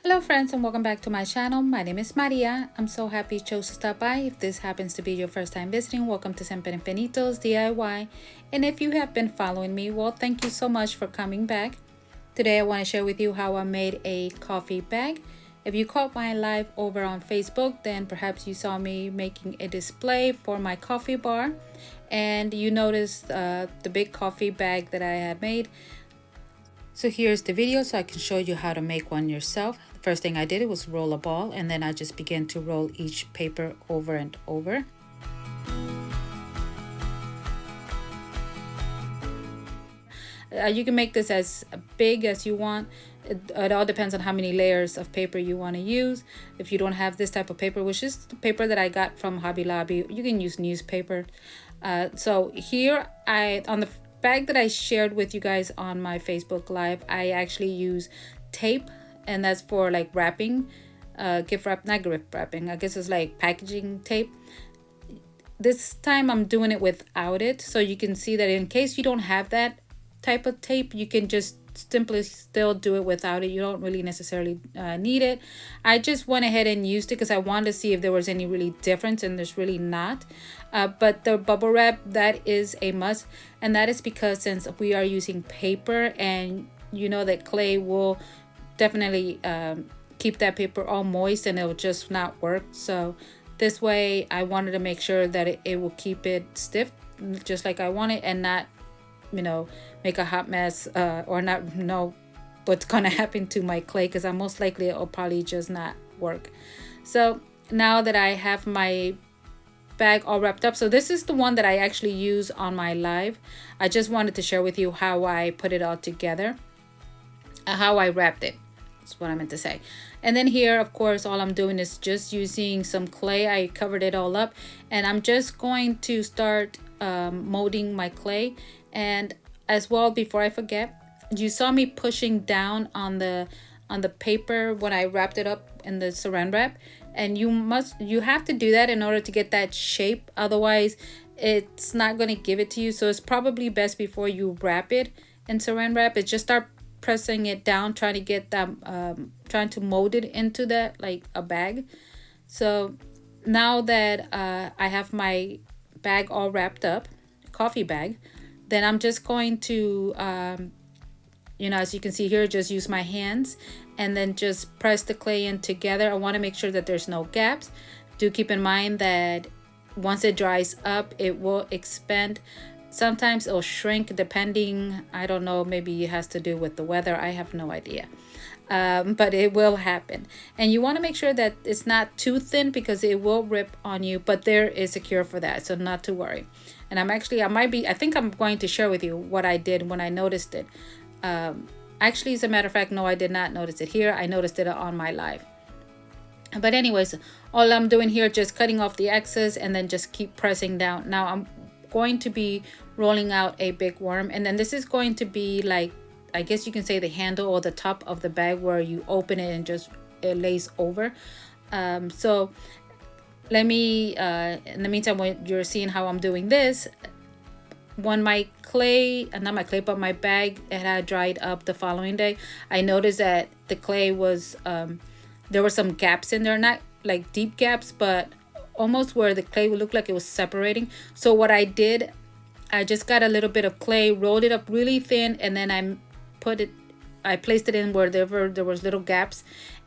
Hello friends and welcome back to my channel. My name is Maria. I'm so happy you chose to stop by. If this happens to be your first time visiting, welcome to Siempre Infinitos DIY. And if you have been following me, well, thank you so much for coming back. Today I want to share with you how I made a coffee bag. If you caught my live over on Facebook, then perhaps you saw me making a display for my coffee bar. And you noticed the big coffee bag that I had made. So here's the video so I can show you how to make one yourself. The first thing I did was roll a ball, and then I just began to roll each paper over and over. You can make this as big as you want. It all depends on how many layers of paper you want to use. If you don't have this type of paper, which is the paper that I got from Hobby Lobby, you can use newspaper. So here on the bag that I shared with you guys on my Facebook Live, I actually use tape, and that's for like wrapping, not gift wrapping, I guess it's like packaging tape. This time I'm doing it without it, so you can see that in case you don't have that type of tape, you can just simply still do it without it. You don't really necessarily need it. I just went ahead and used it because I wanted to see if there was any really difference, and there's really not. But the bubble wrap, that is a must, and that is because since we are using paper, and you know that clay will definitely keep that paper all moist and it will just not work. So this way I wanted to make sure that it will keep it stiff just like I want it, and not make a hot mess or not know what's gonna happen to my clay, because I'm most likely it'll probably just not work. So now that I have my bag all wrapped up, so this is the one that I actually use on my live. I just wanted to share with you how I put it all together, how I wrapped it. That's what I meant to say. And then here, of course, all I'm doing is just using some clay. I covered it all up, and I'm just going to start molding my clay. And as well, before I forget, you saw me pushing down on the paper when I wrapped it up in the saran wrap, and you have to do that in order to get that shape. Otherwise it's not going to give it to you. So it's probably best before you wrap it in saran wrap, is just start pressing it down, trying to get that trying to mold it into that like a bag. So now that I have my bag all wrapped up, coffee bag, then I'm just going to as you can see here, just use my hands and then just press the clay in together. I want to make sure that there's no gaps. Do keep in mind that once it dries up, it will expand. Sometimes it'll shrink depending, I don't know, maybe it has to do with the weather. I have no idea. But it will happen. And you want to make sure that it's not too thin, because it will rip on you, but there is a cure for that, so not to worry. And I think I'm going to share with you what I did when I noticed it. Actually, as a matter of fact, no, I did not notice it here. I noticed it on my live. But anyways, all I'm doing here, just cutting off the excess and then just keep pressing down. Now I'm going to be rolling out a big worm, and then this is going to be like, I guess you can say, the handle or the top of the bag where you open it and just it lays over. So let me in the meantime, when you're seeing how I'm doing this, when my clay, not my clay, but my bag, it had dried up the following day, I noticed that the clay was there were some gaps in there, not like deep gaps, but almost where the clay would look like it was separating. So what I did, I just got a little bit of clay, rolled it up really thin, and then I placed it in wherever there was little gaps,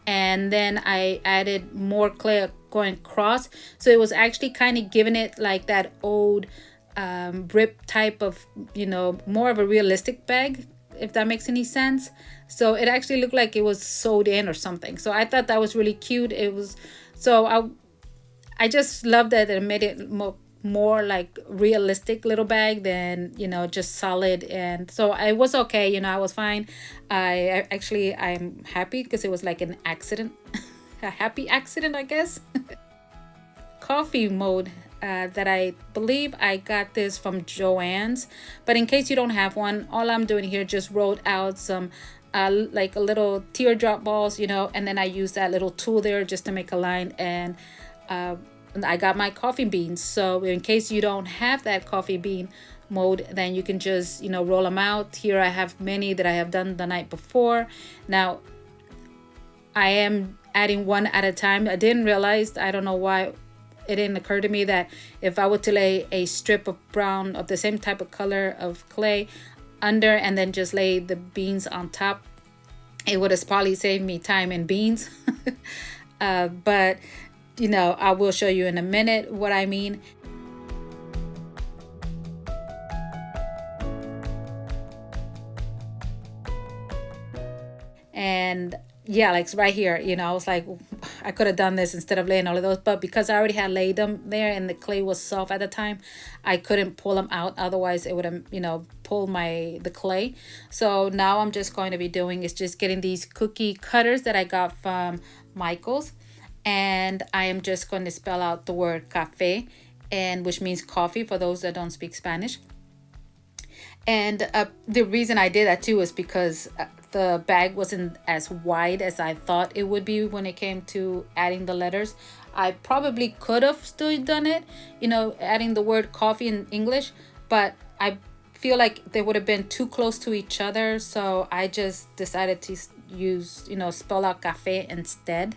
and then I added more clay going across. So it was actually kind of giving it like that old rip type of, more of a realistic bag, if that makes any sense. So it actually looked like it was sewed in or something. So I thought that was really cute. It was, so I just love that it made it more like realistic little bag than just solid. And so I was okay, I was fine. I'm happy because it was like an accident, a happy accident, I guess. Coffee mode that I believe I got this from Joann's, but in case you don't have one, all I'm doing here, just rolled out some like a little teardrop balls, and then I used that little tool there just to make a line, and I got my coffee beans. So in case you don't have that coffee bean mode, then you can just roll them out. Here I have many that I have done the night before. Now I am adding one at a time. I didn't realize, I don't know why it didn't occur to me, that if I were to lay a strip of brown of the same type of color of clay under and then just lay the beans on top, it would have probably saved me time and beans. But I will show you in a minute what I mean. And yeah, like right here, I was like, I could have done this instead of laying all of those, but because I already had laid them there and the clay was soft at the time, I couldn't pull them out. Otherwise it would have, pulled the clay. So now I'm just going to be doing is just getting these cookie cutters that I got from Michael's, and I am just going to spell out the word cafe, and which means coffee for those that don't speak Spanish. And the reason I did that too is because the bag wasn't as wide as I thought it would be when it came to adding the letters. I probably could have still done it, adding the word coffee in English, but I feel like they would have been too close to each other. So I just decided to use, spell out cafe instead.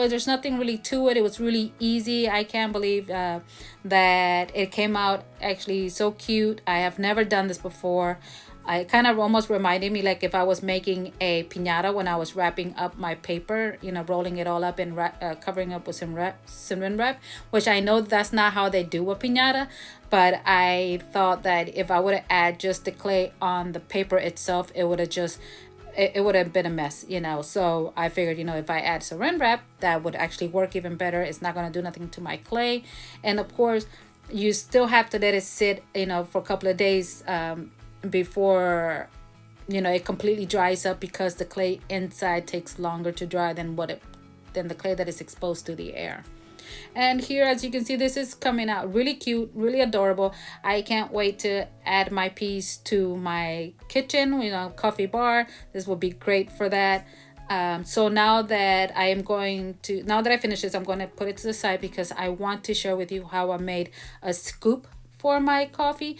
There's nothing really to it. It was really easy. I can't believe that it came out actually so cute. I have never done this before. I kind of almost reminded me like if I was making a piñata when I was wrapping up my paper, rolling it all up and covering up with some saran wrap, which I know that's not how they do a piñata, but I thought that if I would have add just the clay on the paper itself, it would have just it would have been a mess, So I figured, if I add saran wrap, that would actually work even better. It's not going to do nothing to my clay. And of course, you still have to let it sit, for a couple of days before, it completely dries up, because the clay inside takes longer to dry than the clay that is exposed to the air. And here, as you can see, this is coming out really cute, really adorable. I can't wait to add my piece to my kitchen, coffee bar. This will be great for that. So now that I finish this, I'm going to put it to the side because I want to share with you how I made a scoop for my coffee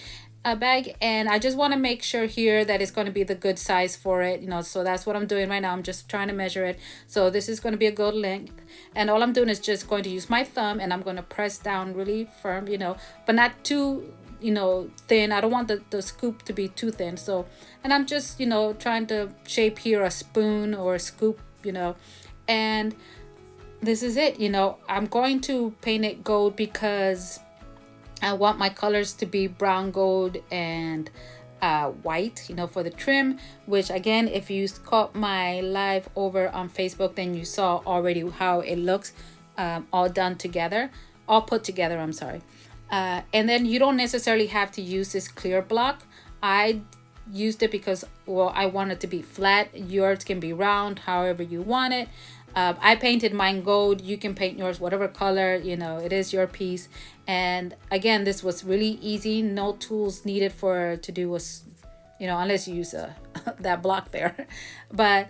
bag, and I just want to make sure here that it's going to be the good size for it, so that's what I'm doing right now. I'm just trying to measure it, so this is going to be a good length, and all I'm doing is just going to use my thumb and I'm going to press down really firm, but not too thin. I don't want the scoop to be too thin. So, and I'm just trying to shape here a spoon or a scoop, and this is it. I'm going to paint it gold because I want my colors to be brown, gold, and white, for the trim, which again, if you caught my live over on Facebook, then you saw already how it looks all done together, all put together, I'm sorry. And then you don't necessarily have to use this clear block. I used it because, well, I want it to be flat. Yours can be round, however you want it. I painted mine gold. You can paint yours whatever color, it is your piece. And again, this was really easy. No tools needed to do was, unless you use that block there. But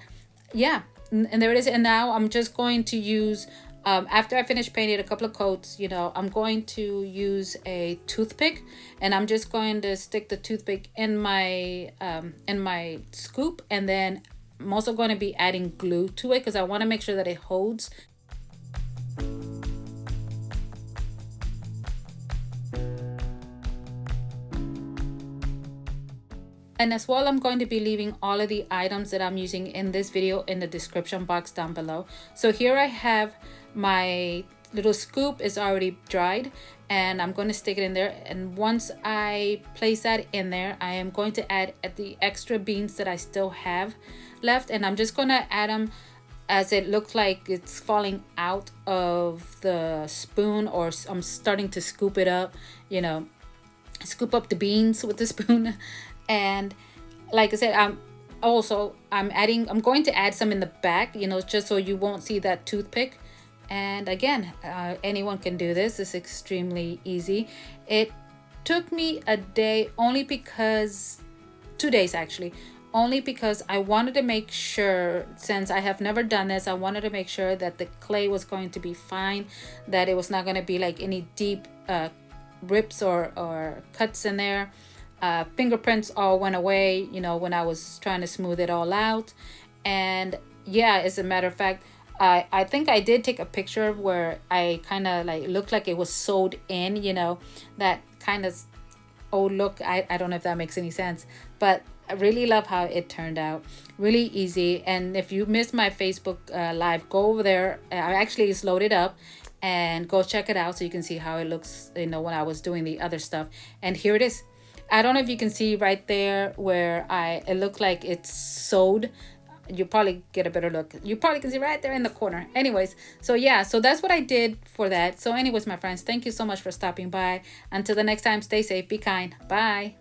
yeah, and there it is. And now I'm just going to use, after I finish painting a couple of coats, I'm going to use a toothpick, and I'm just going to stick the toothpick in my scoop, and then I'm also going to be adding glue to it because I want to make sure that it holds. And as well, I'm going to be leaving all of the items that I'm using in this video in the description box down below. So here I have my little scoop is already dried, and I'm going to stick it in there. And once I place that in there, I am going to add the extra beans that I still have left, and I'm just going to add them as it looks like it's falling out of the spoon, or I'm starting to scoop it up, scoop up the beans with the spoon. And like I said, I'm going to add some in the back, just so you won't see that toothpick. And again, anyone can do this. It's extremely easy. It took me a day, only because 2 days actually, only because I wanted to make sure, since I have never done this, I wanted to make sure that the clay was going to be fine, that it was not going to be like any deep rips or cuts in there. Fingerprints all went away, you know, when I was trying to smooth it all out. And yeah, as a matter of fact, I think I did take a picture where I kind of like looked like it was sewed in, you know, that kind of old look. I don't know if that makes any sense, but I really love how it turned out. Really easy. And if you missed my Facebook live, go over there. I actually just loaded up and go check it out so you can see how it looks, you know, when I was doing the other stuff. And here it is. I don't know if you can see right there where it looked like it's sewed. You probably get a better look. You probably can see right there in the corner. Anyways, so yeah, so that's what I did for that. So anyways, my friends, thank you so much for stopping by. Until the next time, stay safe, be kind. Bye.